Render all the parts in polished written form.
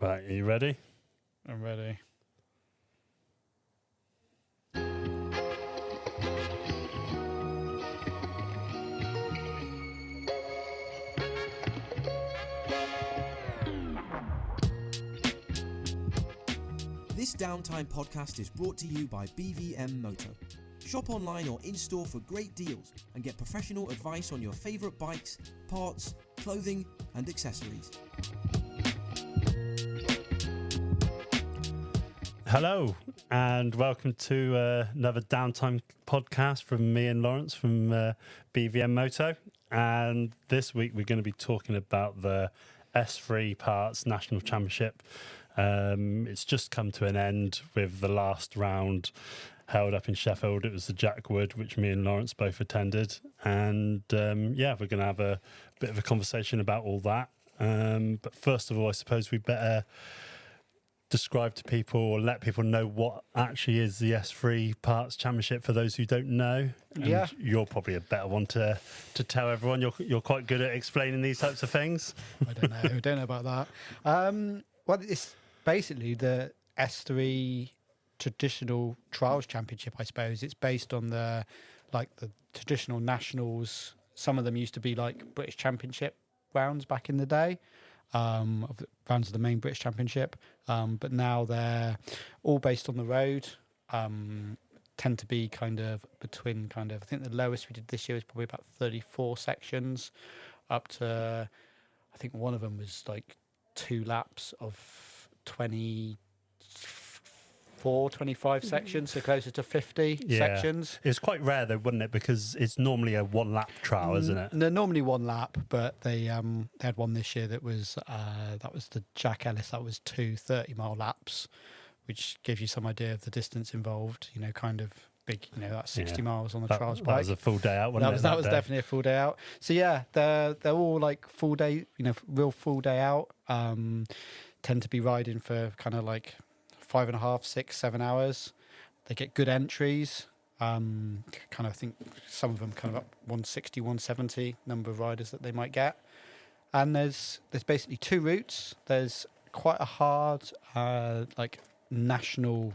Right, are you ready? I'm ready. This Downtime podcast is brought to you by BVM Moto. Shop online or in-store for great deals and get professional advice on your favourite bikes, parts, clothing and accessories. Hello, and welcome to another Downtime podcast from me and Laurence from BVM Moto. And this week we're going to be talking about the S3 Parts National Championship. It's just come to an end with the last round held up in Sheffield. It was the Jack Wood, which me and Laurence both attended. And we're going to have a bit of a conversation about all that. But first of all, I suppose we better describe to people or let people know what actually is the S3 Parts Championship for those who don't know. And you're probably a better one to tell everyone. You're quite good at explaining these types of things. I don't know about that. Well, it's basically the S3 traditional trials championship, I suppose. It's based on the traditional nationals. Some of them used to be like British Championship rounds back in the day. Rounds of the main British Championship, but now they're all based on the road. Tend to be kind of between I think the lowest we did this year was probably about 34 sections, up to I think one of them was like 2 laps of 25 sections, so closer to 50 sections. It's quite rare though, wouldn't it? Because it's normally a 1 lap trial, isn't it? They're normally 1 lap, but they had one this year that was the Jack Ellis. That was 2 30-mile laps, which gives you some idea of the distance involved. You know, kind of big. You know, that's 60 miles on the trials bike. That was a full day out, wasn't it? That was definitely a full day out. So yeah, they're all like full day. You know, real full day out. Tend to be riding for kind of like 5.5, 6, 7 hours. They get good entries. Kind of think some of them kind of up 160, 170 number of riders that they might get. And there's basically 2 routes. There's quite a hard national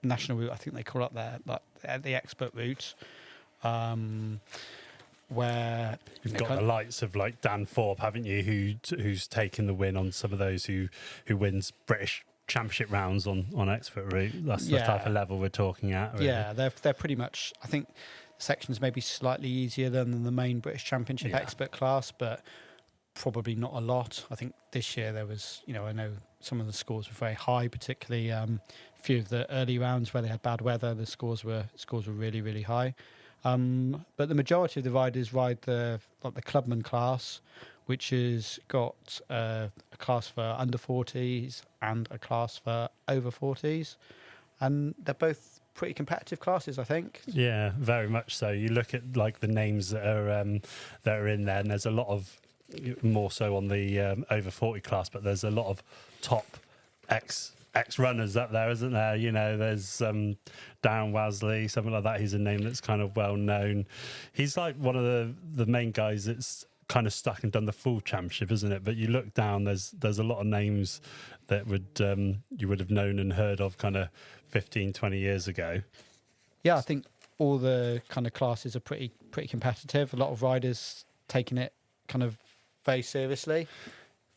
route. I think they call it the expert route. Where you've got the likes of like Dan Thorpe, haven't you, who's taken the win on some of those who wins British Championship rounds on expert route. That's the type of level we're talking at, really. Yeah, they're pretty much, I think sections may be slightly easier than the main British Championship expert class, but probably not a lot. I think this year there was, I know some of the scores were very high, particularly a few of the early rounds where they had bad weather. The scores were really, really high. But the majority of the riders ride the Clubman class, which has got a class for under 40s and a class for over 40s. And they're both pretty competitive classes, I think. Yeah, very much so. You look at like the names that are in there, and there's a lot of, more so on the over 40 class, but there's a lot of top ex-runners up there, isn't there? You know, there's Darren Wasley, something like that. He's a name that's kind of well known. He's like one of the main guys that's kind of stuck and done the full championship, isn't it? But you look down, there's a lot of names that you would have known and heard of kind of 15, 20 years ago. Yeah, I think all the kind of classes are pretty competitive. A lot of riders taking it kind of very seriously,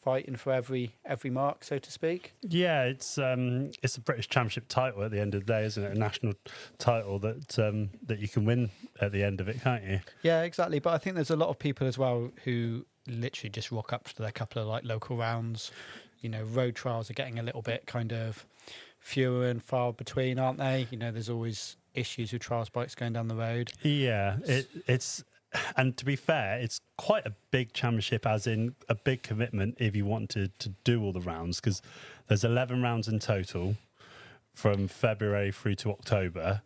fighting for every mark, so to speak. Yeah, it's a British Championship title at the end of the day, isn't it? A national title that you can win at the end of it, can't you? Yeah, exactly. But I think there's a lot of people as well who literally just rock up to their couple of like local rounds. You know, road trials are getting a little bit kind of fewer and far between, aren't they? You know, there's always issues with trials bikes going down the road. Yeah, it's. And to be fair, it's quite a big championship, as in a big commitment if you want to do all the rounds, because there's 11 rounds in total from February through to October,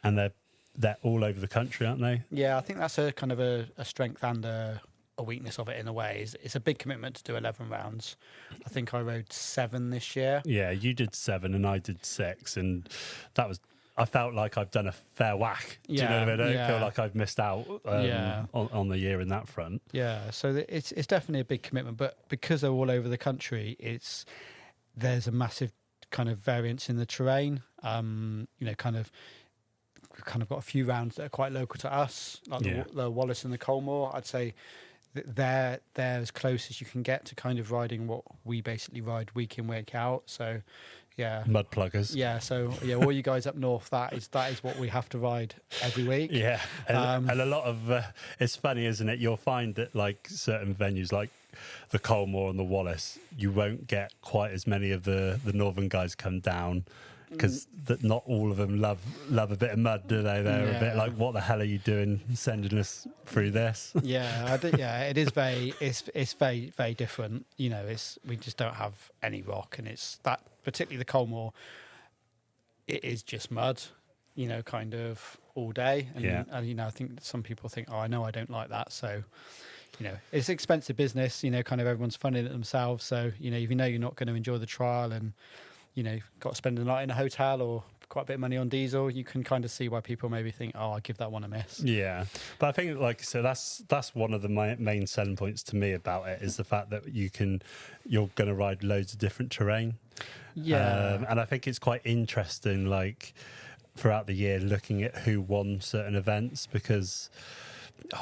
and they're all over the country, aren't they? Yeah, I think that's a kind of a strength and a weakness of it in a way. It's a big commitment to do 11 rounds. I think I rode 7 this year. Yeah, you did 7 and I did 6, and that was... I felt like I've done a fair whack. Do you know what I mean? I don't feel like I've missed out on the year in that front. Yeah, so it's definitely a big commitment, but because they're all over the country, there's a massive kind of variance in the terrain. Kind of got a few rounds that are quite local to us, like the Wallace and the Colmore. I'd say they're as close as you can get to kind of riding what we basically ride week in, week out. So yeah, mud pluggers. Yeah, so all you guys up north, that is what we have to ride every week. Yeah, and a lot of it's funny, isn't it? You'll find that like certain venues, like the Colmore and the Wallace, you won't get quite as many of the northern guys come down. Because not all of them love a bit of mud, do they? They're a bit like, what the hell are you doing sending us through this? It is it's very, very different. We just don't have any rock, and it's that, particularly the Colmore, it is just mud, kind of all day. And I think some people think, I don't like that. So, it's expensive business, kind of everyone's funding it themselves. So, if you're not going to enjoy the trial and, got to spend the night in a hotel or quite a bit of money on diesel, you can kind of see why people maybe think, I'll give that one a miss. Yeah, but I think, that's one of the main selling points to me about it, is the fact that you're going to ride loads of different terrain. Yeah. And I think it's quite interesting, like, throughout the year, looking at who won certain events, because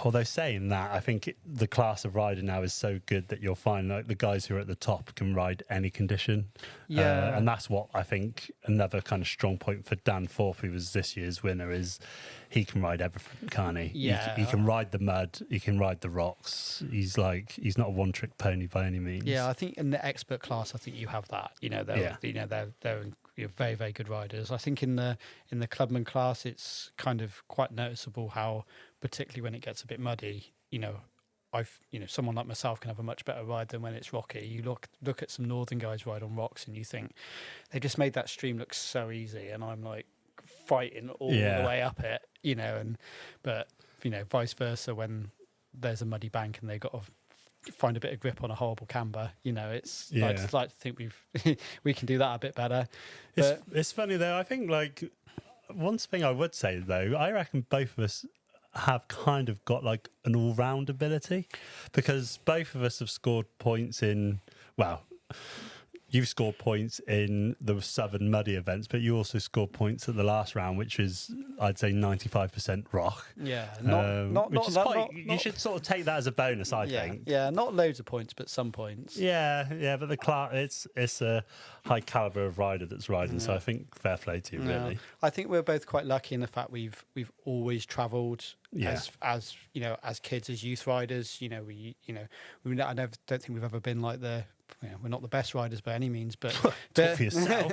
although saying that, I think the class of rider now is so good that you'll find like the guys who are at the top can ride any condition. Yeah. And that's what I think another kind of strong point for Dan Forth, who was this year's winner, is he can ride everything, can't he? Yeah. He can ride the mud, he can ride the rocks. He's not a one-trick pony by any means. Yeah, I think in the expert class, I think you have that. They're very, very good riders. I think in the Clubman class, it's kind of quite noticeable how, particularly when it gets a bit muddy, someone like myself can have a much better ride than when it's rocky. You look at some northern guys ride on rocks, and you think they just made that stream look so easy, and I'm like fighting all the way up it, but vice versa, when there's a muddy bank and they've got to find a bit of grip on a horrible camber, I'd just like to think we can do that a bit better. It's funny though, I think like one thing I would say though, I reckon both of us have kind of got like an all-round ability, because both of us have scored points you've scored points in the southern muddy events, but you also scored points at the last round, which is, I'd say, 95% rock. Yeah, you should sort of take that as a bonus, I think. Yeah, not loads of points, but some points. Yeah, but the class, it's a high caliber of rider that's riding, so I think fair play to you, really. I think we're both quite lucky in the fact we've always travelled as kids, as youth riders. I don't think we've ever been like we're not the best riders by any means, but talk for yourself.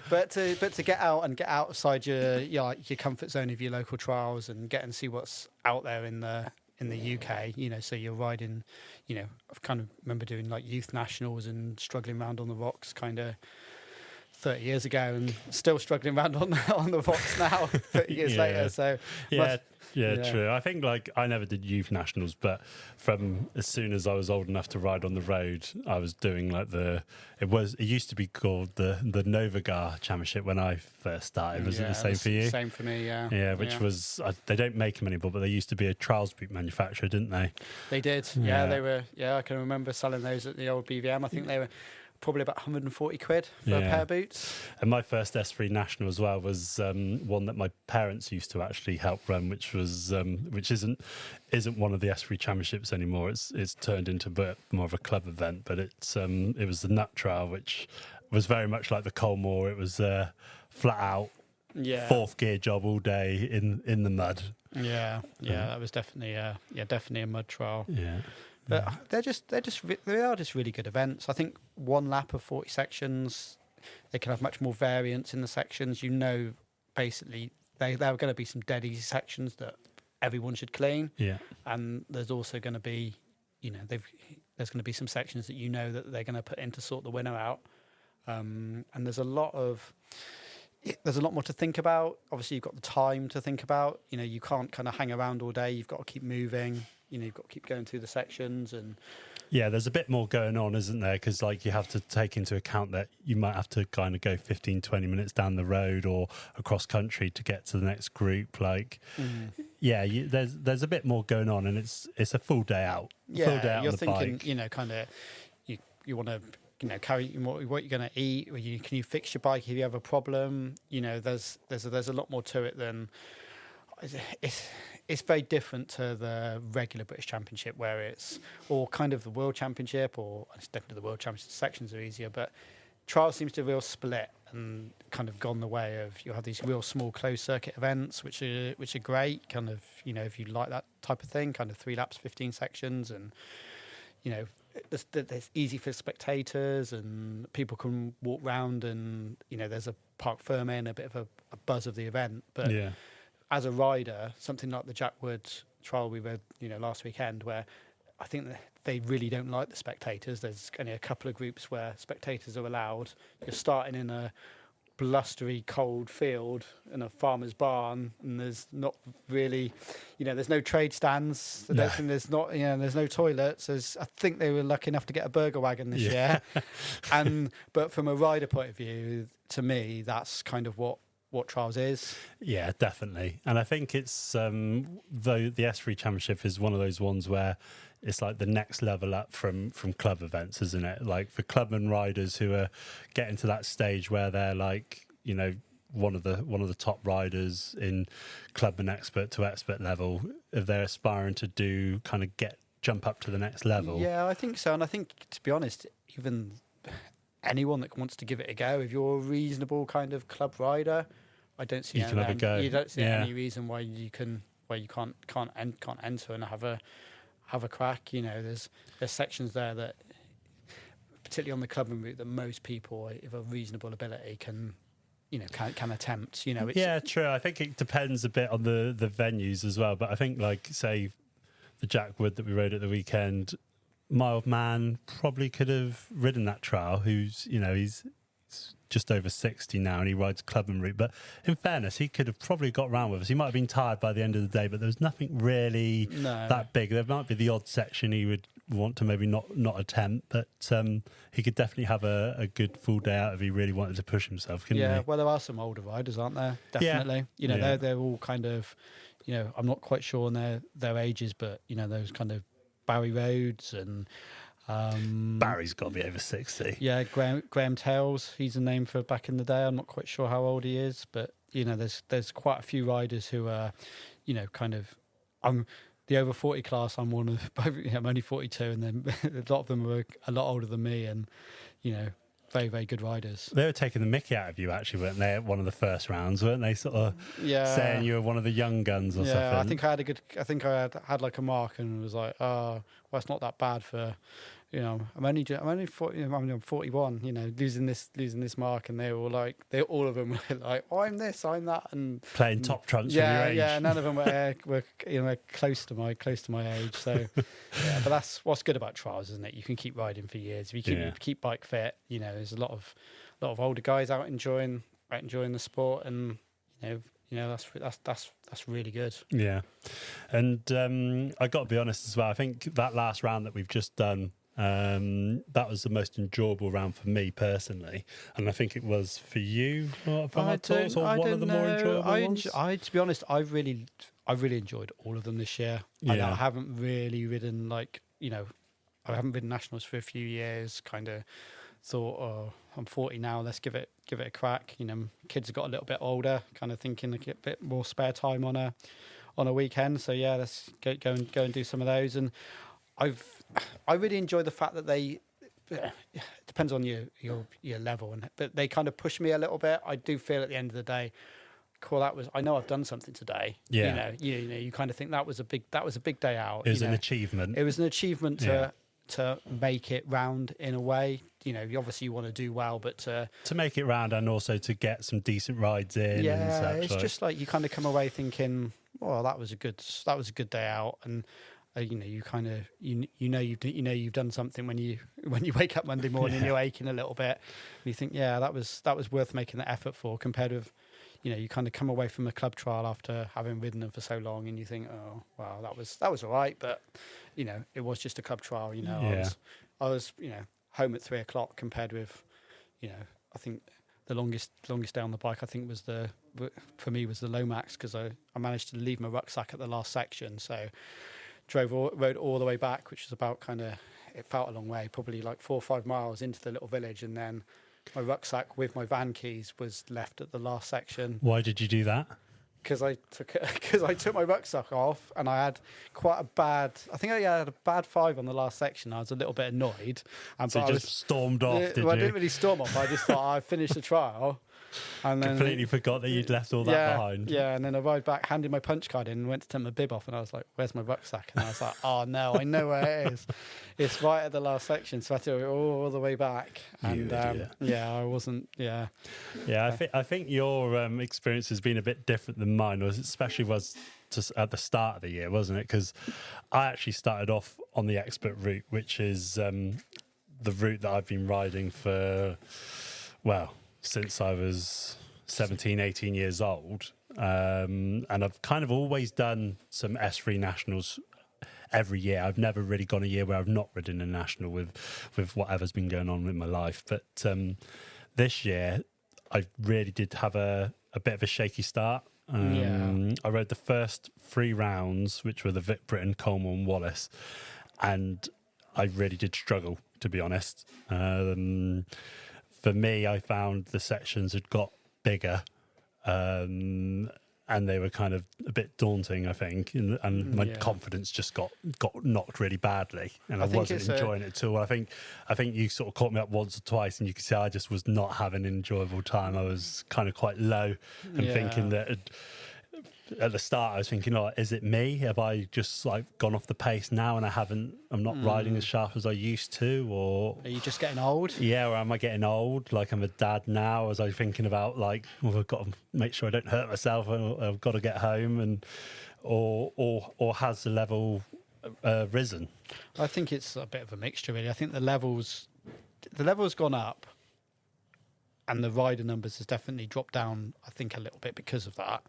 but to get out and get outside your comfort zone of your local trials and get and see what's out there in the UK, so you're riding, I've kind of remember doing like youth nationals and struggling around on the rocks kind of 30 years ago, and still struggling around on the rocks now 30 years later. So true. I think like I never did youth nationals, but from as soon as I was old enough to ride on the road, I was doing like it used to be called the Novagar Championship when I first started. Was it the same for you? Same for me, yeah. Yeah, which was they don't make them anymore, but they used to be a trials boot manufacturer, didn't they? They did. Yeah, they were. Yeah, I can remember selling those at the old BVM. I think they were probably about 140 quid for a pair of boots. And my first S3 National as well was one that my parents used to actually help run, which isn't one of the S3 championships anymore. It's turned into a bit more of a club event, but it was the Nut Trial, which was very much like the Colmore. It was flat out, fourth gear job all day in the mud. Yeah, that was definitely a mud trial. Yeah. But they are just really good events. I think one lap of 40 sections, they can have much more variance in the sections. Basically, there are going to be some dead easy sections that everyone should clean. Yeah. And there's also going to be, there's going to be some sections that that they're going to put in to sort the winner out. And there's a lot more to think about. Obviously, you've got the time to think about. You can't kind of hang around all day. You've got to keep moving. You've got to keep going through the sections. And there's a bit more going on, isn't there? Because you have to take into account that you might have to kind of go 15, 20 minutes down the road or across country to get to the next group. There's a bit more going on, and it's a full day out. Yeah, full day out you're on the thinking, bike. kind of you want to carry what you're going to eat. Can you fix your bike if you have a problem? There's a lot more to it than it's very different to the regular British Championship, where it's or kind of the World Championship, or it's definitely the World Championship sections are easier, but trials seems to real split and kind of gone the way of you have these real small closed circuit events, which are great. Kind of if you like that type of thing, kind of 3 laps, 15 sections, and it's easy for spectators and people can walk round, and there's a parc fermé and a bit of a buzz of the event. But as a rider, something like the Jack Wood trial we read last weekend, where I think that they really don't like the spectators. There's only a couple of groups where spectators are allowed. You're starting in a blustery, cold field in a farmer's barn, and there's not really, there's no trade stands. I don't think there's not, there's no toilets. I think they were lucky enough to get a burger wagon this year. But from a rider point of view, to me, that's kind of what trials is. Yeah, definitely. And I think it's though the S3 Championship is one of those ones where it's like the next level up from club events, isn't it? Like for clubman riders who are getting to that stage where they're like, one of the top riders in clubman expert to expert level, if they're aspiring to do kind of jump up to the next level. Yeah, I think so. And I think, to be honest, even anyone that wants to give it a go, if you're a reasonable kind of club rider, I don't see can have a go. You don't see any reason why you can't enter and have a crack. There's sections there that, particularly on the Clubman Route, that most people of a reasonable ability can attempt. True. I think it depends a bit on the venues as well. But I think, like, say, the Jack Wood that we rode at the weekend, my old man probably could have ridden that trial. He's just over 60 now, and he rides Clubman Route. But in fairness, he could have probably got round with us. He might have been tired by the end of the day, but there was nothing really that big. There might be the odd section he would want to maybe not attempt, but he could definitely have a good full day out if he really wanted to push himself, couldn't he? Well, there are some older riders, aren't there? Definitely. They're all kind of, I'm not quite sure on their ages, but, those kind of Barry Rhodes and... Barry's got to be over 60. Yeah, Graham Tails, he's a name for back in the day. I'm not quite sure how old he is, but there's quite a few riders who are, kind of. I'm the over 40 class. I'm one of. I'm only 42, and then a lot of them are a lot older than me, and very, very good riders. They were taking the mickey out of you, actually, weren't they? At one of the first rounds, weren't they? Sort of saying you were one of the young guns or something. Yeah, I think I had like a mark, and was like, oh, well, it's not that bad for. I'm only 40, I'm 41. Losing this mark, and all of them were like, oh, I'm this, I'm that, and playing top trumps from your age. Yeah, none of them were close to my age. So, but that's what's good about trials, isn't it? You can keep riding for years if you keep bike fit. There's a lot of older guys out enjoying the sport, and that's really good. Yeah, and I got to be honest as well. I think that last round that we've just done. That was the most enjoyable round for me personally, and I think it was for you. One of the more enjoyable ones. To be honest, I really enjoyed all of them this year. I haven't really ridden I haven't ridden nationals for a few years. Kind of thought, oh, I'm 40 now. Let's give it a crack. Kids have got a little bit older. Kind of thinking a bit more spare time on a weekend. So let's go and do some of those. And I really enjoy the fact that it depends on your level, but they kind of push me a little bit. I do feel at the end of the day, cool. I know I've done something today. Yeah. You kind of think that was a big day out. It was an achievement. It was an achievement to make it round in a way. Obviously you want to do well, but to make it round and also to get some decent rides in. Yeah, and such, it's just like you kind of come away thinking, well, that was a good day out, and. You kind of you've done something when you wake up Monday morning and you're aching a little bit. And you think, that was worth making the effort for. Compared with, you kind of come away from a club trial after having ridden them for so long, and you think, oh wow, that was all right, but it was just a club trial. I was home at 3:00 compared with, I think the longest day on the bike I think for me was the Lomax, because I managed to leave my rucksack at the last section, so. Rode all the way back, which was about kind of it felt a long way, probably like 4 or 5 miles into the little village, and then my rucksack with my van keys was left at the last section. Why did you do that? Because I took my rucksack off, and I had quite a bad. I think I had a bad 5 on the last section. I was a little bit annoyed, and So you just stormed off, did you? I didn't really storm off. I just thought I finished the trial, and then Completely forgot that you'd left all that behind. Yeah, and then I arrived back, handed my punch card in, and went to take my bib off, and I was like, "Where's my rucksack?" And I was like, "Oh no, I know where it is. It's right at the last section." So I had to go all the way back, and I wasn't. Yeah, I think your experience has been a bit different than mine, especially just at the start of the year, wasn't it? Because I actually started off on the expert route, which is the route that I've been riding for, since I was 17, 18 years old. And I've kind of always done some S3 nationals every year. I've never really gone a year where I've not ridden a national with whatever's been going on in my life. But this year, I really did have a bit of a shaky start. I rode the first 3 rounds, which were the Vic Britton, Coleman and Wallace, and I really did struggle, to be honest. For me, I found the sections had got bigger, and they were kind of a bit daunting, I think, and my confidence just got knocked really badly, and I wasn't enjoying it at all. I think you sort of caught me up once or twice, and you could see I just was not having an enjoyable time. I was kind of quite low and thinking that at the start I was thinking, oh, is it me? Have I just like gone off the pace now, and I'm not riding as sharp as I used to, or are you just getting old? Yeah, or am I getting old? Like I'm a dad now. Was I thinking about like, well, I've got to make sure I don't hurt myself, and I've got to get home, and or has the level risen? I think it's a bit of a mixture, really. I think the level's gone up, and the rider numbers has definitely dropped down, I think, a little bit because of that.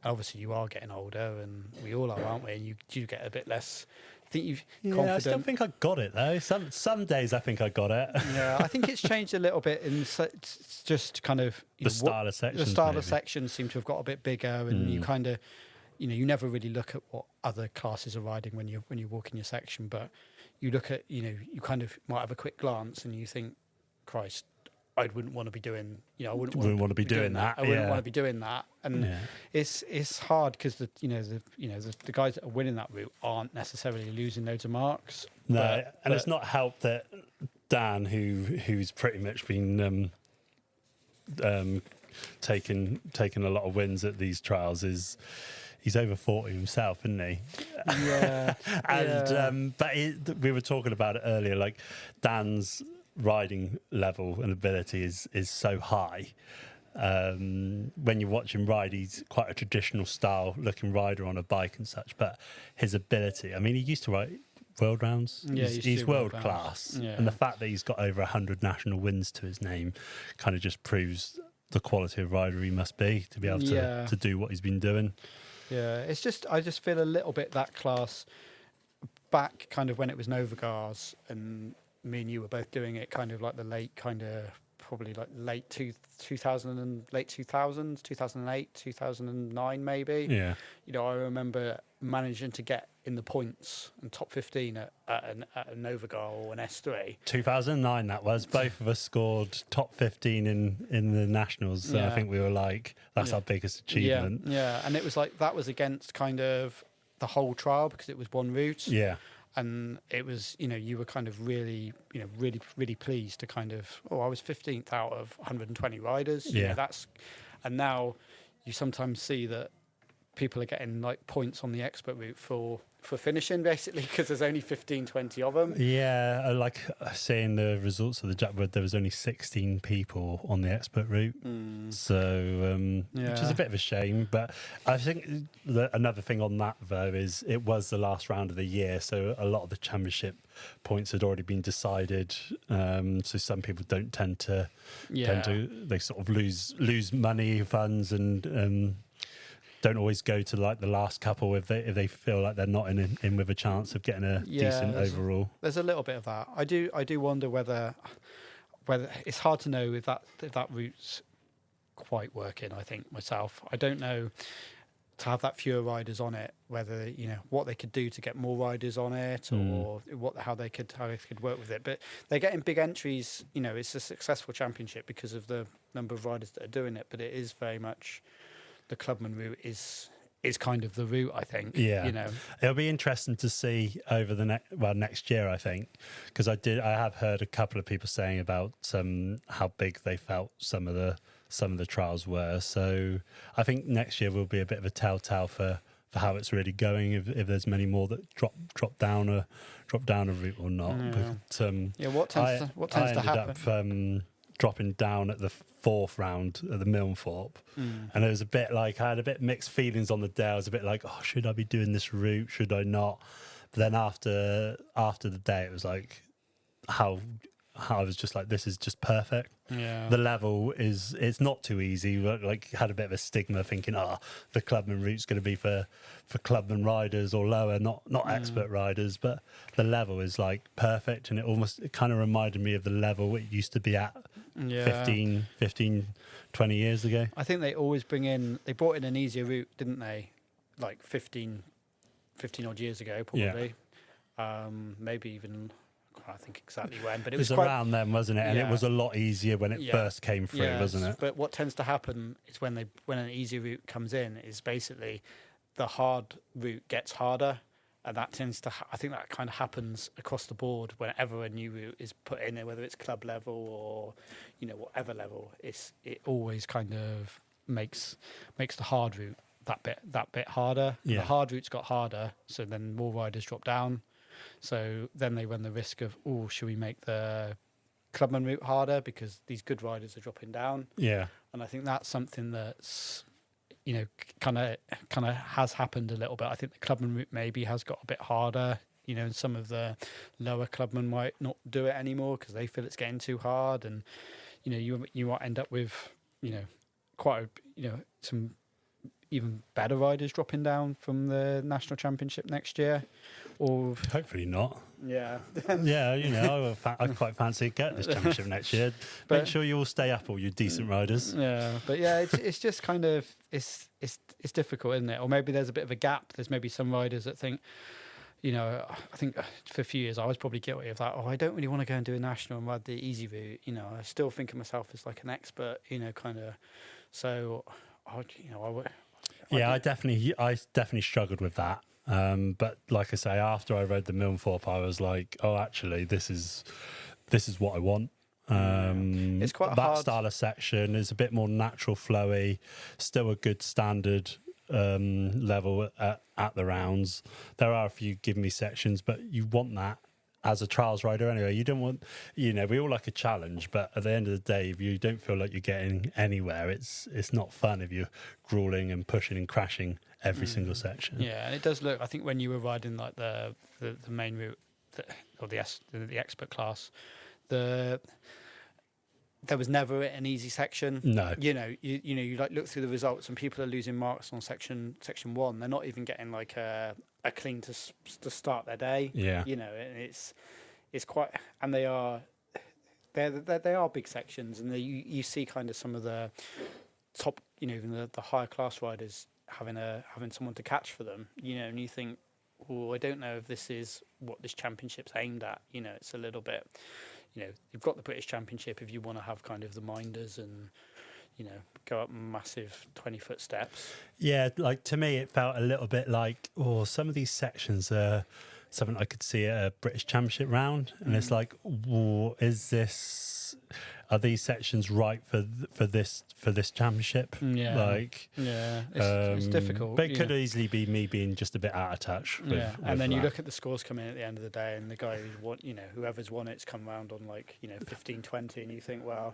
Obviously you are getting older, and we all are, aren't we? And you do get a bit less. I think you've confident. I still think I got it though. Some days I think I got it. Yeah, I think it's changed a little bit in just kind of the style of sections. The style of sections seem to have got a bit bigger, and you kind of, you never really look at what other classes are riding when you walk in your section, but you look at, you kind of might have a quick glance and you think, Christ, I wouldn't want to be doing, I wouldn't want to be doing that. I wouldn't want to be doing that, and it's hard because the guys that are winning that route aren't necessarily losing loads of marks. No, and it's not helped that Dan, who's pretty much been taking a lot of wins at these trials, he's over 40 himself, isn't he? Yeah, and but we were talking about it earlier. Like Dan's riding level and ability is so high. When you watch him ride, he's quite a traditional style looking rider on a bike and such, but his ability, I mean, he used to ride world rounds. He's world class. And the fact that he's got over 100 national wins to his name kind of just proves the quality of rider he must be to be able to do what he's been doing. It's just, I just feel a little bit that class back kind of when it was Novagars, and me and you were both doing it kind of like the late kind of probably like late 2000 and late 2000s, 2008, 2009 maybe. Yeah. I remember managing to get in the points and top 15 at a Novagar or an S3. 2009 that was. Both of us scored top 15 in the nationals. So I think we were like, that's our biggest achievement. Yeah, and it was like that was against kind of the whole trial because it was one route. Yeah. And it was, you were kind of really, really pleased to kind of, I was 15th out of 120 riders. And now you sometimes see that people are getting like points on the expert route for finishing basically because there's only 15, 20 of them. Yeah, like seeing the results of the Jackwood, there was only 16 people on the expert route. So, which is a bit of a shame. But I think another thing on that though is it was the last round of the year, so a lot of the championship points had already been decided. So some people don't tend to they sort of lose money, funds, and don't always go to like the last couple if they feel like they're not in with a chance of getting a decent overall. There's a little bit of that. I do wonder whether it's hard to know if that route's quite working. I think myself. I don't know. to have that fewer riders on it, whether what they could do to get more riders on it, or how they could work with it. But they're getting big entries. It's a successful championship because of the number of riders that are doing it. But it is very much the Clubman Route is kind of the route, I think. Yeah, it'll be interesting to see over the next year, I think, because I have heard a couple of people saying about how big they felt some of the trials were. So I think next year will be a bit of a telltale for how it's really going, if there's many more that drop down a route or not. Yeah. But, what tends to happen? Ended up dropping down at the fourth round at the Milnthorpe, and it was a bit like I had a bit mixed feelings on the day. I was a bit like, oh, should I be doing this route? Should I not? But then after the day, it was like how I was just like, this is just perfect. Yeah. The level it's not too easy. Like, had a bit of a stigma thinking, the Clubman route's going to be for Clubman riders or lower, not expert riders. But the level is like perfect, and it kind of reminded me of the level it used to be at 15, 20 years ago. I think they always they brought in an easier route, didn't they? Like 15 odd years ago, probably. Yeah. Maybe even, I can't think exactly when, but it was around then, wasn't it? And it was a lot easier when it first came through, wasn't it? But what tends to happen is when an easy route comes in, is basically the hard route gets harder, and that tends to I think that kind of happens across the board whenever a new route is put in, whether it's club level or whatever level. It always kind of makes the hard route that bit harder. Yeah. The hard route's got harder, so then more riders drop down. So then they run the risk of, should we make the Clubman Route harder because these good riders are dropping down? Yeah. And I think that's something that's, kind of has happened a little bit. I think the Clubman Route maybe has got a bit harder, and some of the lower clubmen might not do it anymore because they feel it's getting too hard. And, you might end up with, quite, some even better riders dropping down from the national championship next year. Or hopefully not. Yeah. Yeah, I quite fancy getting this championship next year. Make sure you all stay up, all you decent riders. Yeah, but yeah, it's just kind of it's difficult, isn't it? Or maybe there's a bit of a gap. There's maybe some riders that think, I think for a few years I was probably guilty of that. I don't really want to go and do a national and ride the easy route. I still think of myself as like an expert. Kind of. So, I definitely struggled with that. But like I say, after I rode the Milnthorpe, I was like, actually, this is what I want. It's quite that style of section is a bit more natural, flowy, still a good standard level at the rounds. There are a few give me sections, but you want that as a trials rider anyway. You don't want, we all like a challenge, but at the end of the day, if you don't feel like you're getting anywhere, it's not fun if you're grueling and pushing and crashing every single section. Yeah, and it does look, I think when you were riding like the main route or the expert class, there was never an easy section. No. You like look through the results and people are losing marks on section 1. They're not even getting like a clean to start their day. Yeah. And it's quite, and they are big sections, and you see kind of some of the top, even the higher class riders having someone to catch for them, and you think, I don't know if this is what this championship's aimed at. It's a little bit, you've got the British Championship if you want to have kind of the minders and, go up massive 20-foot steps. Yeah, like to me, it felt a little bit like, some of these sections are something I could see at a British Championship round, and it's like, are these sections right for this championship? Yeah, it's difficult. But it could easily be me being just a bit out of touch. And then you look at the scores coming in at the end of the day, and the guy whoever's won it's come round on 15-20, and you think, well,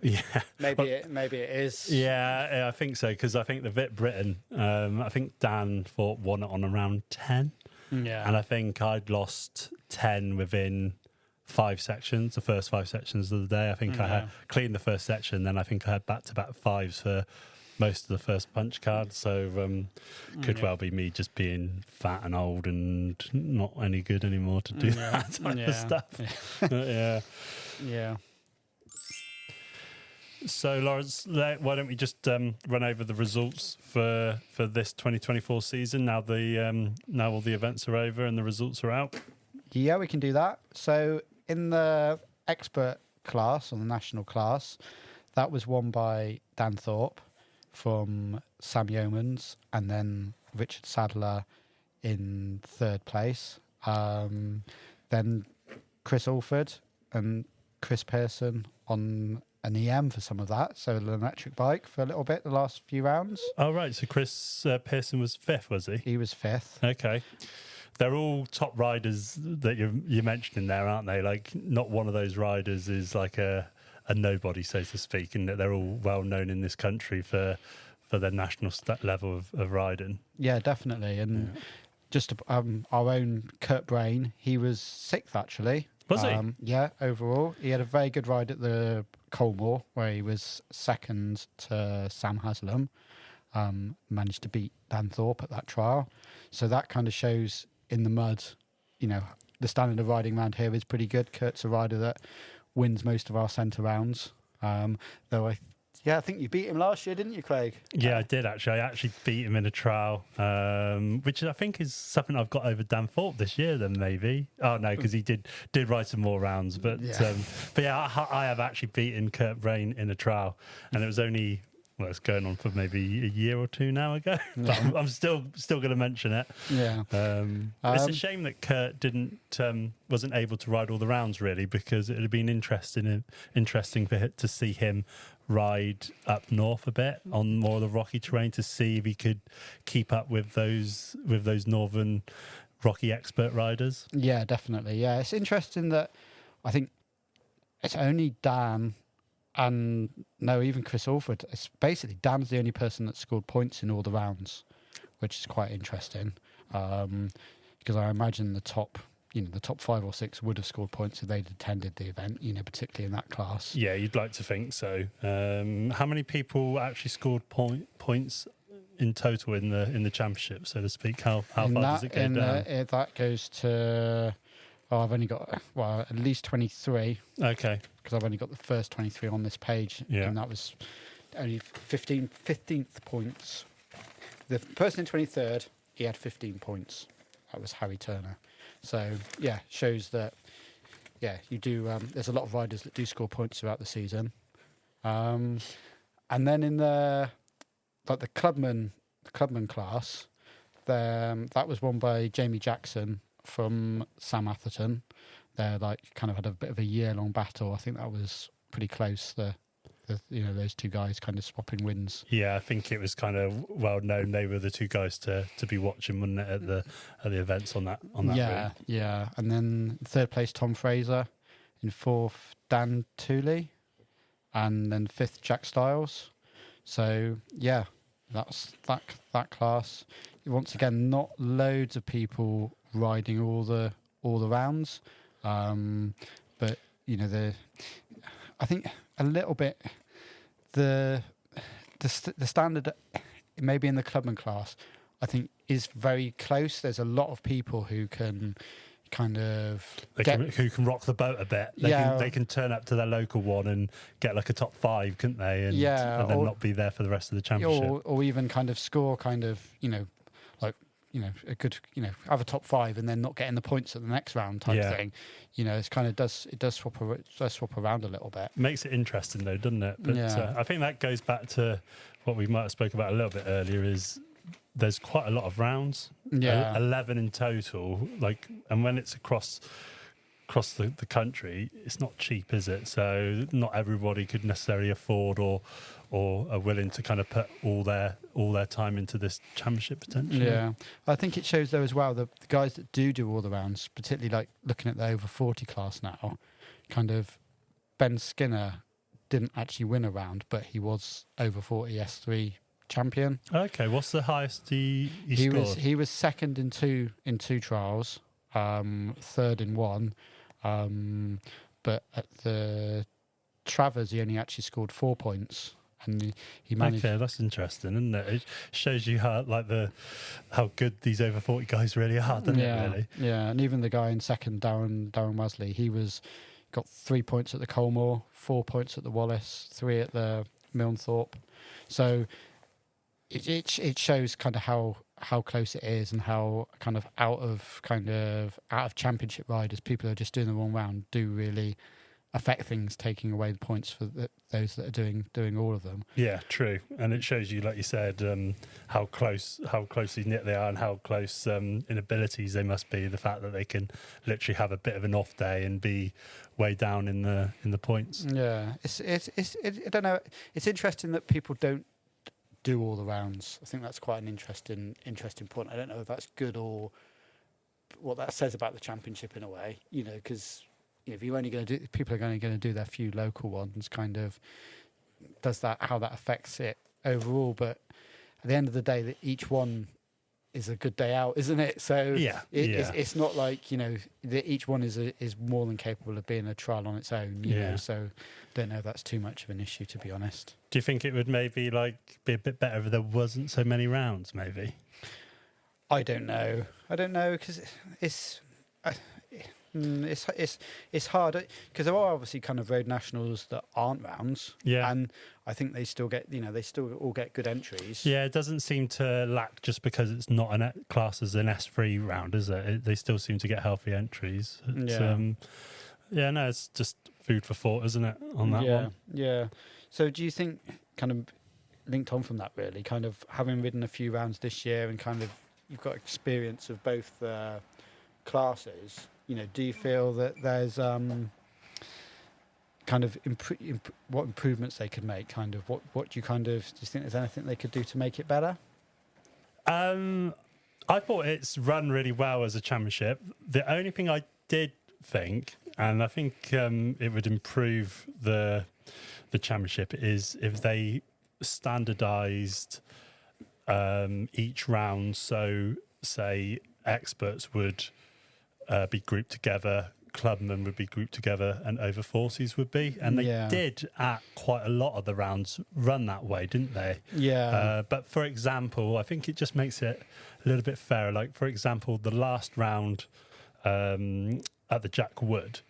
maybe it is. Yeah, I think so, because I think the Vit Britain, I think Dan Thorpe won it on around 10. Yeah, and I think I'd lost 10 within 5 sections, the first 5 sections of the day. I think I had cleaned the first section, then I think I had back-to-back 5s for most of the first punch card. So could well be me just being fat and old and not any good anymore to do that type of stuff. Yeah. So, Laurence, why don't we just run over the results for this 2024 season now now all the events are over and the results are out? Yeah, we can do that. So in the expert class, or the national class, that was won by Dan Thorpe from Sam Yeomans, and then Richard Sadler in third place. Then Chris Alford and Chris Pearson on an EM for some of that, so an electric bike for a little bit the last few rounds. Oh, right. So Chris Pearson was fifth, was he? He was fifth. Okay. They're all top riders that you're mentioning there, aren't they? Like, not one of those riders is like a nobody, so to speak, and that they're all well known in this country for their national level of riding. Yeah, definitely. And just our own Kurt Brain, he was sixth actually. Was he? Yeah, overall. He had a very good ride at the Colmore, where he was second to Sam Haslam. Managed to beat Dan Thorpe at that trial. So that kind of shows in the mud, the standard of riding around here is pretty good. Kurt's a rider that wins most of our centre rounds. Though I think you beat him last year, didn't you, Craig? Yeah, I did actually. I actually beat him in a trial, which I think is something I've got over Dan Thorpe this year. Then maybe. Oh no, because he did ride some more rounds. But I have actually beaten Kurt Brain in a trial, and it was only. Well, it's going on for maybe a year or two now ago, but I'm still going to mention it. Yeah, it's a shame that Kurt wasn't able to ride all the rounds really, because it would have been interesting to see him ride up north a bit on more of the rocky terrain to see if he could keep up with those northern rocky expert riders. Yeah, definitely. Yeah, it's interesting that I think it's only Dan. And no, even Chris Alford. It's basically Dan's the only person that scored points in all the rounds, which is quite interesting. Because I imagine the top 5 or 6 would have scored points if they'd attended the event. Particularly in that class. Yeah, you'd like to think so. How many people actually scored points in total in the championship, so to speak? How far does it go down? That goes to. Oh, I've only got at least 23. Okay. Because I've only got the first 23 on this page, and that was only 15th points. The person in 23rd, he had 15 points. That was Harry Turner. So shows that you do. There's a lot of riders that do score points throughout the season, and then in the Clubman class, that was won by Jamie Jackson from Sam Atherton. They're kind of had a bit of a year-long battle. I think that was pretty close. Those two guys kind of swapping wins. Yeah, I think it was kind of well known. They were the two guys to be watching, wasn't it, at the events on that route. Yeah. And then third place Tom Fraser, in fourth Dan Tooley, and then fifth Jack Stiles. So that's that class. Once again, not loads of people riding all the rounds, but I think a little bit the standard maybe in the Clubman class I think is very close. There's a lot of people who can kind of who can rock the boat a bit. They can turn up to their local one and get like a top 5, couldn't they? And then not be there for the rest of the championship, or even kind of score kind of a good have a top 5 and then not getting the points at the next round type thing. It's kind of does swap around a little bit. Makes it interesting though, doesn't it? But I think that goes back to what we might have spoke about a little bit earlier. Is there's quite a lot of rounds, 11 in total. And when it's across the country, it's not cheap, is it? So not everybody could necessarily afford or are willing to kind of put all their time into this championship potentially. Yeah, I think it shows though as well the guys that do all the rounds, particularly like looking at the over 40 class now. Kind of Ben Skinner didn't actually win a round, but he was over 40 S3 champion. Okay, what's the highest he scored? He was second in two trials, third in one. But at the Travers, he only actually scored 4 points, and he managed. Okay, that's interesting, isn't it? It shows you how good these over 40 guys really are, doesn't it? Really? Yeah, and even the guy in second, Darren Wesley, he was got 3 points at the Colmore, 4 points at the Wallace, 3 at the Milnthorpe. So it shows kind of how close it is, and how kind of out of championship riders, people who are just doing the wrong round do really affect things, taking away the points for those that are doing all of them. Yeah, true. And it shows you, like you said, how closely knit they are, and how close in abilities they must be. The fact that they can literally have a bit of an off day and be way down in the points. Yeah, it's I don't know. It's interesting that people don't do all the rounds. I think that's quite an interesting point. I don't know if that's good or what that says about the championship in a way. Because if you're only going to do, people are only going to do their few local ones. Kind of how that affects it overall. But at the end of the day, that each one is a good day out, isn't it? So it's not like that each one is more than capable of being a trial on its own. You know, so I don't know if that's too much of an issue, to be honest. Do you think it would maybe be a bit better if there wasn't so many rounds? Maybe. I don't know because it's hard because there are obviously kind of road nationals that aren't rounds. Yeah, and I think they still get they still all get good entries. Yeah, it doesn't seem to lack just because it's not class as an S3 round, is it? They still seem to get healthy entries. It's just food for thought, isn't it, on that one? Yeah. So do you think, kind of linked on from that, really, kind of having ridden a few rounds this year and kind of you've got experience of both classes, do you feel that there's kind of what improvements they could make? Kind of what do you think there's anything they could do to make it better? I thought it's run really well as a championship. The only thing I did think, and I think it would improve the championship, is if they standardised each round. So, say experts would be grouped together, clubmen would be grouped together, and over 40s would be. And they did at quite a lot of the rounds run that way, didn't they? Yeah. But for example, I think it just makes it a little bit fairer. Like, for example, the last round at the Jack Wood,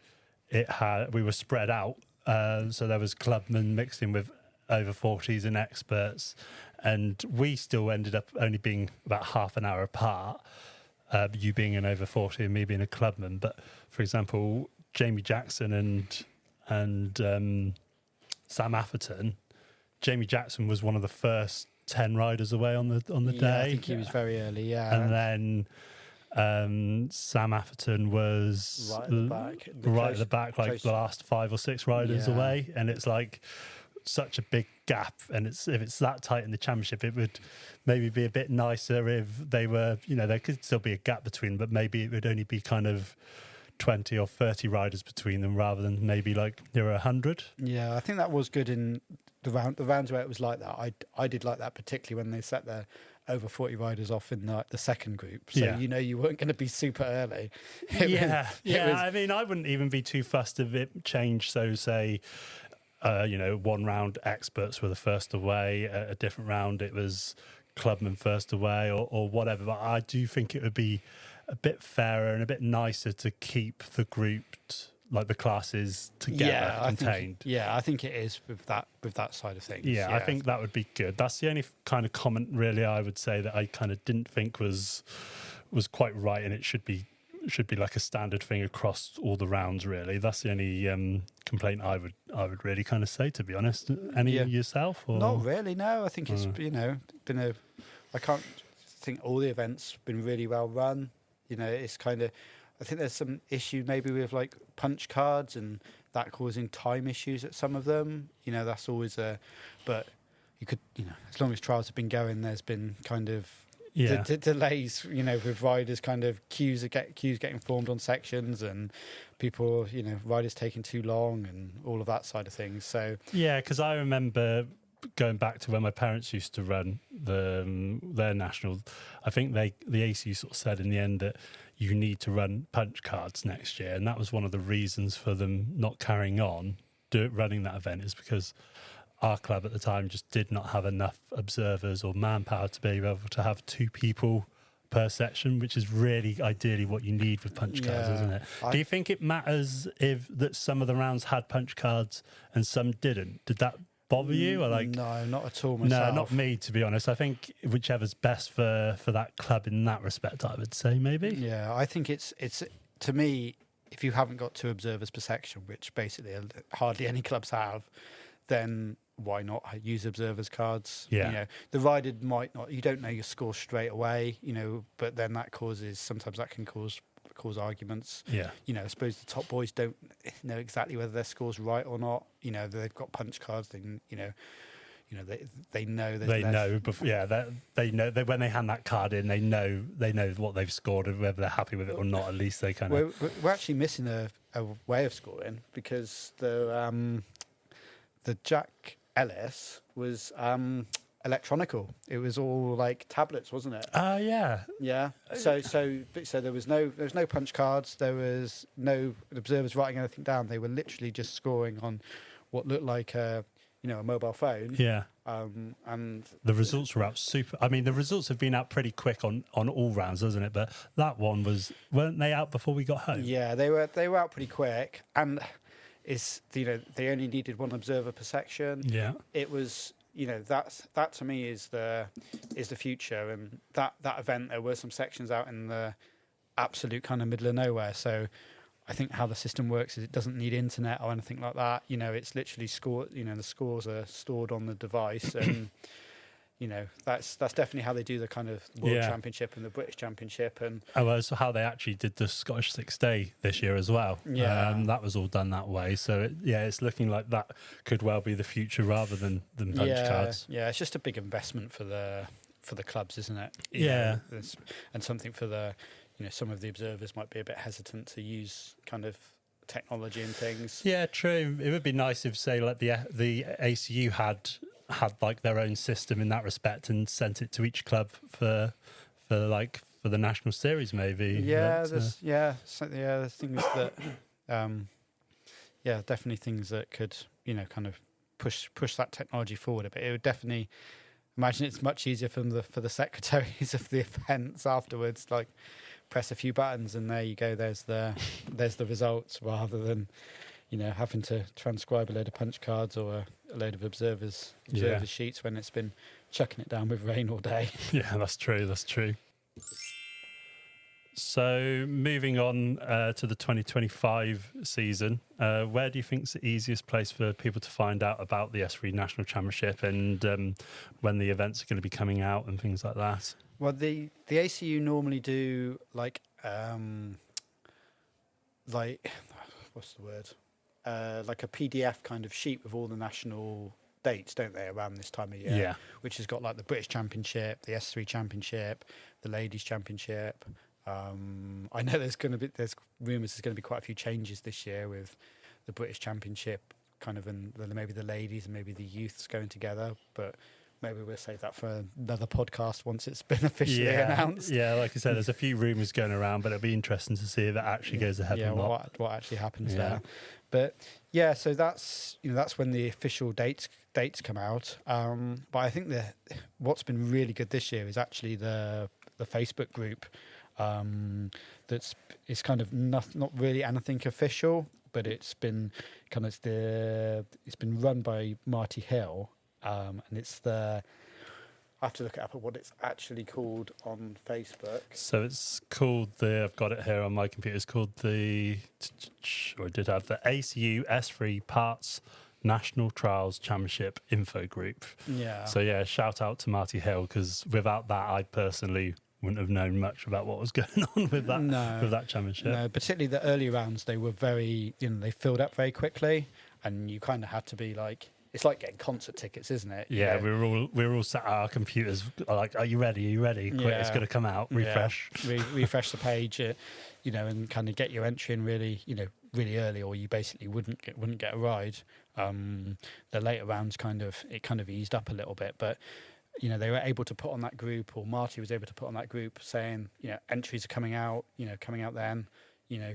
we were spread out. So there was clubmen mixed in with over 40s and experts. And we still ended up only being about half an hour apart. You being an over 40 and me being a clubman. But for example, Jamie Jackson and Sam Atherton. Jamie Jackson was one of the first 10 riders away on the day. I think he was very early. Yeah, and then Sam Atherton was right at the back, like the last 5 or 6 riders away, and it's like such a big gap. And if it's that tight in the championship, it would maybe be a bit nicer if they were, there could still be a gap between, but maybe it would only be kind of 20 or 30 riders between them rather than maybe like there are 100. Yeah, I think that was good in the rounds where it was like that. I did like that, particularly when they set their over 40 riders off in the second group. So you weren't going to be super early. I mean, I wouldn't even be too fussed if it changed. So say, one round experts were the first away, a different round it was clubmen first away or whatever. But I do think it would be a bit fairer and a bit nicer to keep the grouped, like the classes together, contained. I think it is with that side of things. Yeah, I think that would be good. That's the only kind of comment really I would say that I kind of didn't think was quite right, and it should be like a standard thing across all the rounds. Really, that's the only complaint I would really kind of say, to be honest. Any yourself? Or? Not really. No, I think it's been I can't think all the events been really well run. It's kind of. I think there's some issue maybe with like punch cards and that causing time issues at some of them. That's always but you could, as long as trials have been going, there's been kind of delays, with riders kind of queues getting formed on sections and people, riders taking too long and all of that side of things. So because I remember going back to when my parents used to run their nationals, I think the ACU sort of said in the end that you need to run punch cards next year, and that was one of the reasons for them not carrying on running that event, is because our club at the time just did not have enough observers or manpower to be able to have 2 people per section, which is really ideally what you need with punch cards, Yeah. isn't it? Do you think it matters if that some of the rounds had punch cards and some didn't? Did that bother you? Or No, not at all myself. no, not me, to be honest. I think whichever's best for that club in that respect, I would say maybe. Yeah, I think it's to me, if you haven't got 2 observers per section, which basically hardly any clubs have, then why not use observers cards? Yeah. You know, the rider might not. You don't know your score straight away. You know, but then that sometimes that can cause arguments. Yeah. You know, I suppose the top boys don't know exactly whether their score's right or not. You know, they've got punch cards. They know. They know before, they know that when they hand that card in, they know what they've scored and whether they're happy with it or not. At least they kind of. We're actually missing a way of scoring because the Jack Ellis was electronical. It was all like tablets, wasn't it? Yeah. Yeah. So there was no punch cards. There was no observers writing anything down. They were literally just scoring on what looked like a mobile phone. Yeah. And the results were out super. I mean, the results have been out pretty quick on all rounds, hasn't it? But that one weren't they out before we got home? Yeah, they were out pretty quick, and they only needed 1 observer per section. Yeah. It was that to me is the future, and that event there were some sections out in the absolute kind of middle of nowhere. So I think how the system works is it doesn't need internet or anything like that. You know, it's literally the scores are stored on the device, and that's definitely how they do the kind of World Championship and the British Championship. And so how they actually did the Scottish 6-day this year as well. Yeah, that was all done that way. So it's looking like that could well be the future rather than punch cards. Yeah, it's just a big investment for the clubs, isn't it? And something for the some of the observers might be a bit hesitant to use kind of technology and things. Yeah, true. It would be nice if, say, like the ACU had like their own system in that respect and sent it to each club for the national series, maybe. There's things that definitely things that could kind of push that technology forward a bit. It would definitely imagine it's much easier for the secretaries of the events afterwards, like press a few buttons and there you go, there's the results, rather than having to transcribe a load of punch cards or a load of observers sheets when it's been chucking it down with rain all day. Yeah, that's true. So moving on to the 2025 season, where do you think is the easiest place for people to find out about the S3 National Championship and when the events are going to be coming out and things like that? Well, the ACU normally do like what's the word? Like a PDF kind of sheet with all the national dates, don't they, around this time of year? Yeah. Which has got like the British Championship, the S3 Championship, the Ladies Championship. I know there's rumours there's going to be quite a few changes this year with the British Championship kind of, and maybe the ladies and maybe the youths going together, but maybe we'll save that for another podcast once it's been officially announced. Yeah, like I said, there's a few rumours going around, but it'll be interesting to see if that actually goes ahead or not. What actually happens there. But yeah, so that's when the official dates come out. But I think what's been really good this year is actually the Facebook group. It's kind of not really anything official, but it's been run by Marty Hill. And it's I have to look it up at what it's actually called on Facebook. So it's called I've got it here on my computer. It's called the ACU S3 Parts National Trials Championship Info Group. Yeah. So yeah, shout out to Marty Hill, because without that, I personally wouldn't have known much about what was going on with that championship. No, particularly the early rounds, they were very, they filled up very quickly, and you kind of had to be like, it's like getting concert tickets, isn't it? Yeah, we were all sat at our computers, like, are you ready? Quick, it's going to come out. Refresh. Yeah. Refresh the page, and kind of get your entry in really early, or you basically wouldn't get a ride. The later rounds kind of eased up a little bit, but they were able to put on that group, or Marty was able to put on that group saying, entries are coming out then.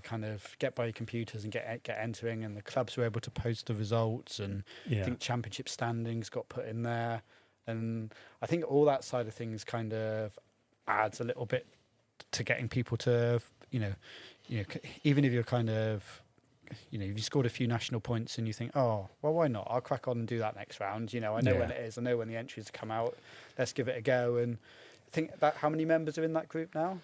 Kind of get by your computers and get entering, and the clubs were able to post the results, and I think championship standings got put in there, and I think all that side of things kind of adds a little bit to getting people to, even if you're kind of, if you scored a few national points and you think, oh, well, why not? I'll crack on and do that next round. I know when it is. I know when the entries come out. Let's give it a go. And I think about how many members are in that group now?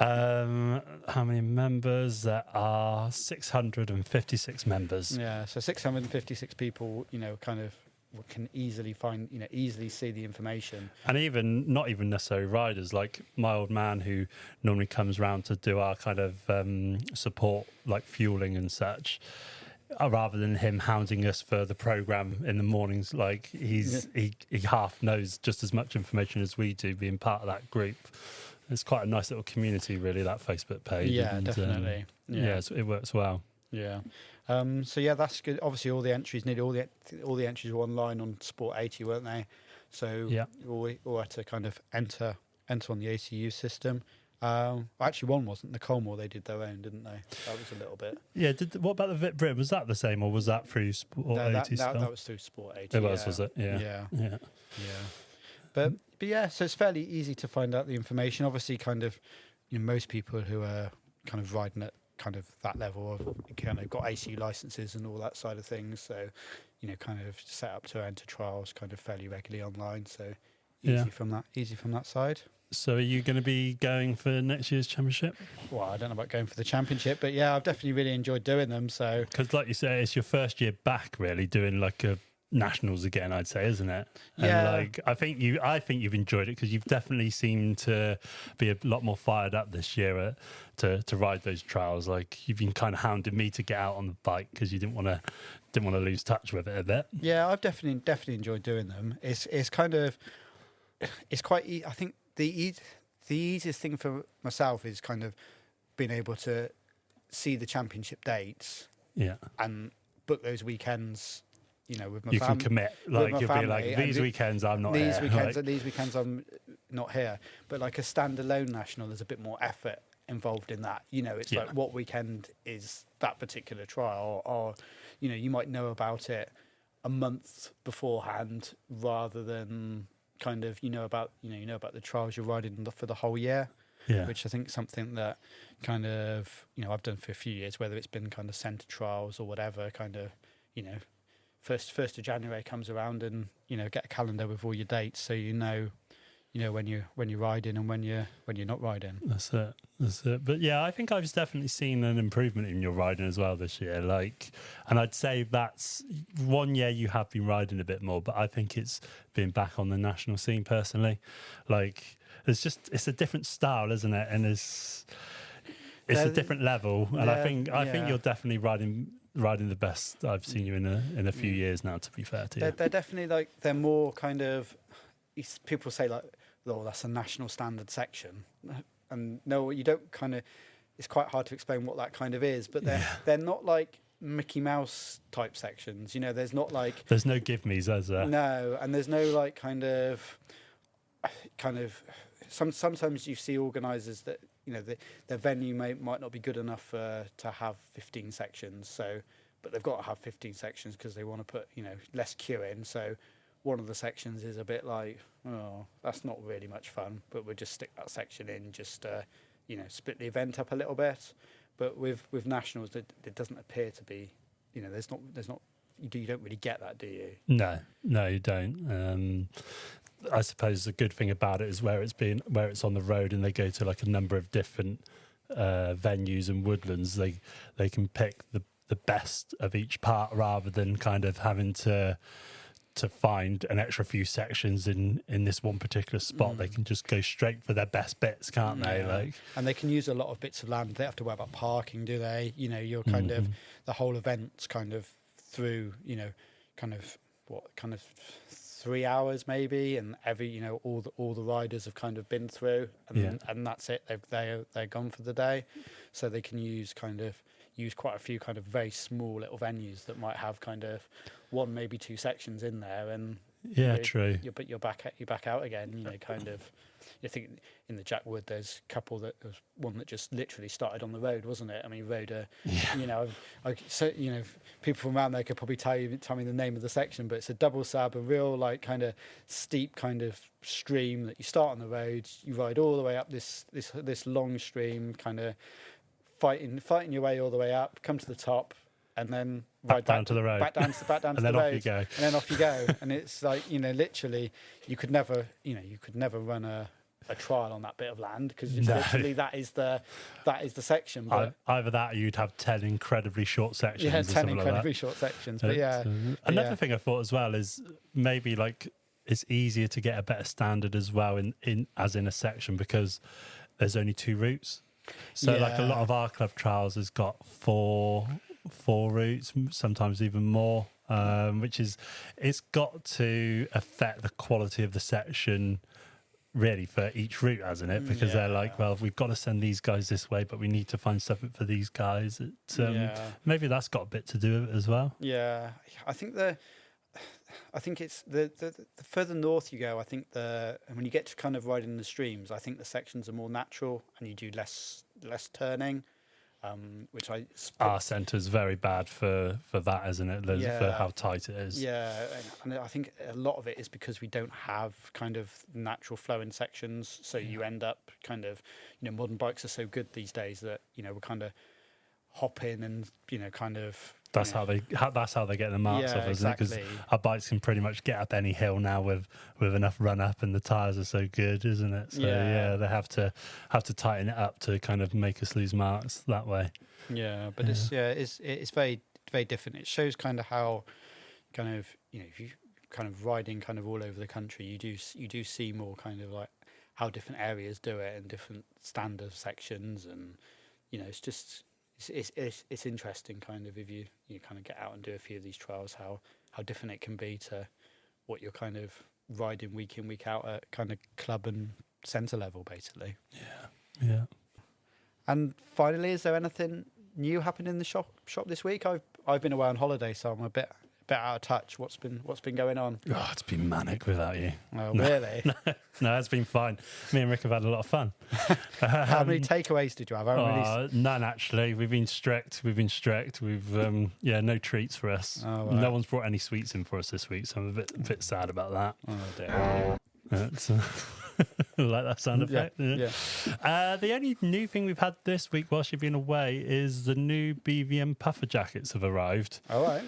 How many members? There are 656 members. Yeah, so 656 people, kind of can easily find, easily see the information. And even, not even necessarily riders, like my old man who normally comes round to do our kind of support, like fueling and such, rather than him hounding us for the programme in the mornings, like he half knows just as much information as we do, being part of that group. It's quite a nice little community, really, that Facebook page. Yeah, and, definitely. It works well. Yeah. So that's good. Obviously, all the entries all the entries were online on Sport 80, weren't they? So we all had to kind of enter on the ACU system. Actually, one wasn't. The Colmore, they did their own, didn't they? That was a little bit. Yeah. What about the Vit Brit? Was that the same, or was that through Sport 80? That was through Sport 80. It was it? Yeah. But yeah, so it's fairly easy to find out the information. Obviously, kind of, most people who are kind of riding at kind of that level of kind of got ACU licenses and all that side of things. So, kind of set up to enter trials kind of fairly regularly online. So easy from that side. So are you going to be going for next year's championship? Well, I don't know about going for the championship, but yeah, I've definitely really enjoyed doing them. So because, like you say, it's your first year back, really doing like a nationals again, I'd say, isn't it? Yeah. And I think you've enjoyed it, because you've definitely seemed to be a lot more fired up this year to ride those trials. Like, you've been kind of hounding me to get out on the bike because you didn't want to lose touch with it a bit. Yeah, I've definitely enjoyed doing them. It's quite. I think the easiest thing for myself is kind of being able to see the championship dates. Yeah. And book those weekends. With my you can commit, like you'll be like, these weekends I'm not these here. These weekends I'm not here. But like a standalone national, there's a bit more effort involved in that. It's like, what weekend is that particular trial, or you might know about it a month beforehand, rather than kind of about the trials you're riding for the whole year. Yeah. Which I think is something that kind of I've done for a few years, whether it's been kind of centre trials or whatever, kind of First of January comes around, and get a calendar with all your dates, so when you're riding and when you're not riding. That's it. But yeah, I think I've definitely seen an improvement in your riding as well this year. And I'd say that's 1 year you have been riding a bit more, but I think it's been back on the national scene personally. Like, it's a different style, isn't it? And it's a different level. And I think you're definitely riding the best I've seen you in a few years now, to be fair to you. They're definitely they're more kind of, people say like, oh, that's a national standard section, and no, you don't kind of, it's quite hard to explain what that kind of is, but they're not like Mickey Mouse type sections, there's not like, there's no give me's, is there? No, and there's no like kind of sometimes you see organisers that the venue might not be good enough to have 15 sections, but they've got to have 15 sections because they want to put less queue in. So one of the sections is a bit like, oh, that's not really much fun, but we'll just stick that section in, just split the event up a little bit. But with nationals, it doesn't appear to be, there's not you don't really get that, do you? No, you don't. I suppose the good thing about it is where it's on the road and they go to like a number of different venues and woodlands, they can pick the best of each part, rather than kind of having to find an extra few sections in this one particular spot. They can just go straight for their best bits, can't they? And they can use a lot of bits of land. They don't have to worry about parking, do they? You're kind of, the whole event's kind of through, kind of 3 hours maybe, and every all the riders have kind of been through, and that's it. They're gone for the day, so they can use quite a few kind of very small little venues that might have kind of one, maybe two sections in there, and Yeah, true. You're back out again. You know, kind of. You think in the Jack Wood, there's a couple that there was one that just literally started on the road, wasn't it? I mean, you know, so you know, people from around there could probably tell me the name of the section, but it's a double sab, a real like kind of steep kind of stream that you start on the road, you ride all the way up this long stream, kind of fighting your way all the way up, come to the top, and then back down to the road, back down to and the then road, off you go, and then off you go. And it's like, you know, literally, you could never run a trial on that bit of land, because literally that is the section. But either that, or you'd have 10 incredibly short sections. Yeah, 10 incredibly short sections. But another thing I thought as well is maybe like it's easier to get a better standard as well in a section, because there's only 2 routes. So like a lot of our club trials has got four routes, sometimes even more, which is, it's got to affect the quality of the section really for each route, hasn't it? Because they're like, well, we've got to send these guys this way, but we need to find something for these guys. Maybe that's got a bit to do with it as well. Yeah, I think it's the further north you go, I think when you get to kind of riding the streams, I think the sections are more natural and you do less turning, which our centre's very bad for that, isn't it? For how tight it is. Yeah, and I think a lot of it is because we don't have kind of natural flowing sections, so you end up kind of, you know, modern bikes are so good these days that, you know, we're kind of hop in and, you know, kind of. That's how they get the marks off, isn't it? Because our bikes can pretty much get up any hill now with enough run up, and the tyres are so good, isn't it? So they have to tighten it up to kind of make us lose marks that way. Yeah, but it's very, very different. It shows kind of how kind of, you know, if you kind of riding kind of all over the country, you do see more kind of like how different areas do it and different standard sections, and you know, it's just. It's interesting kind of if you kind of get out and do a few of these trials, how different it can be to what you're kind of riding week in, week out at kind of club and centre level, basically. Yeah. And finally, is there anything new happening in the shop this week? I've been away on holiday, so I'm a bit out of touch. What's been going on? Oh, it's been manic without you. Oh, really? No, it's been fine. Me and Rick have had a lot of fun. How many takeaways did you have? None, actually. We've been strict. We've no treats for us. Oh, right. No one's brought any sweets in for us this week, so I'm a bit sad about that. Oh, dear. Like that sound effect. Yeah. The only new thing we've had this week whilst you've been away is the new BVM puffer jackets have arrived. All right.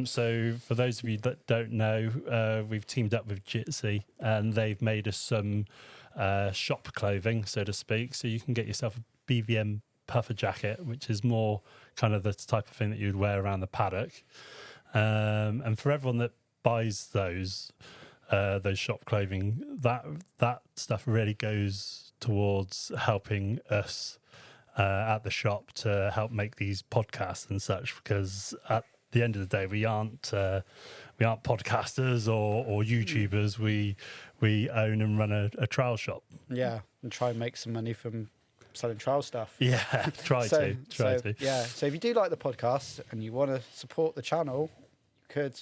So for those of you that don't know, we've teamed up with Jitsi, and they've made us some shop clothing, so to speak. So you can get yourself a BVM puffer jacket, which is more kind of the type of thing that you'd wear around the paddock. And for everyone that buys those shop clothing, that stuff really goes towards helping us at the shop to help make these podcasts and such, because at the end of the day we aren't podcasters or YouTubers. We own and run a trial shop, and try and make some money from selling trial stuff. Try to. Yeah, so if you do like the podcast and you want to support the channel, you could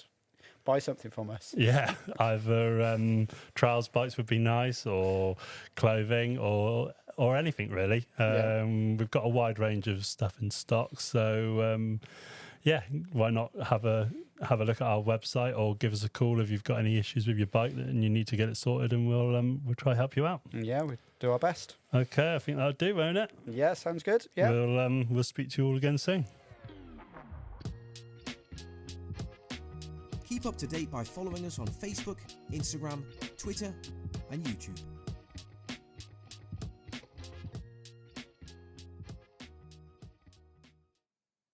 buy something from us. Yeah, either trials bikes would be nice, or clothing, or anything really. We've got a wide range of stuff in stock, so why not have a look at our website, or give us a call if you've got any issues with your bike and you need to get it sorted, and we'll try to help you out. Yeah, we'll do our best. Okay, I think that'll do, won't it? Yeah, sounds good. Yeah, we'll speak to you all again soon. Keep up to date by following us on Facebook, Instagram, Twitter, and YouTube.